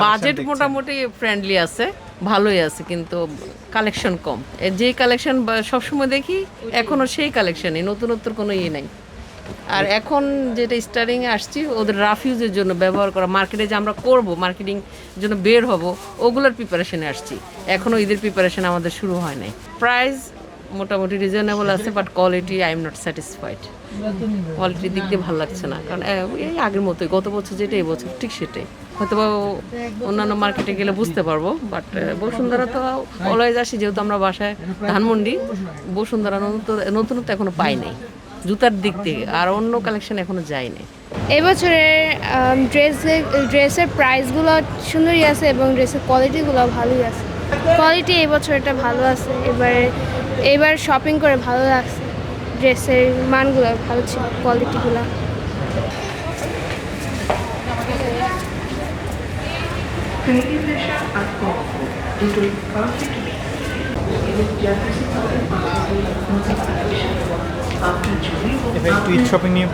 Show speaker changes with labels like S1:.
S1: Budget মোটামুটি friendly আছে, ভালোই আছে, কিন্তু কালেকশন কম। যেই কালেকশন সবসময় দেখি এখনো সেই কালেকশনই, নতুনত্বর কোনো ইয়ে নাই। আর এখন যেটা স্টার্টিংয়ে আসছি, ওদের রাফিউজের জন্য ব্যবহার করা, মার্কেটে যে আমরা করব, মার্কেটিং জন্য বের হব, ওগুলোর প্রিপারেশনে আসছি। এখনও ঈদের প্রিপারেশন আমাদের শুরু হয় নাই। প্রাইস মোটামুটি রিজনেবল আছে, but quality I am not satisfied. কোয়ালিটির দিক দিয়ে ভালো লাগছে না, কারণ এই আগের মতোই, গত বছর যেটা এই বছর ঠিক সেটাই। হয়তো বা অন্যান্য মার্কেটে গেলে বুঝতে পারবো, বাট বসুন্ধরা তো অলওয়েজ আসি, যেহেতু আমরা বাসায় ধানমন্ডি। বসুন্ধরা নতুনত্ব এখনো পাই নাই জুতার দিক থেকে, আর অন্য কালেকশন এখনো যায়নি।
S2: এবছরের ড্রেসের প্রাইসগুলো সুন্দরই আছে এবং ড্রেসের কোয়ালিটিগুলো ভালোই আছে। কোয়ালিটি এই বছরটা ভালো আছে, এবার শপিং করে ভালো লাগছে। ড্রেসের মানগুলো ভালো ছিল, কোয়ালিটিগুলো।
S3: এবার একটু ঈদ শপিং নিয়ে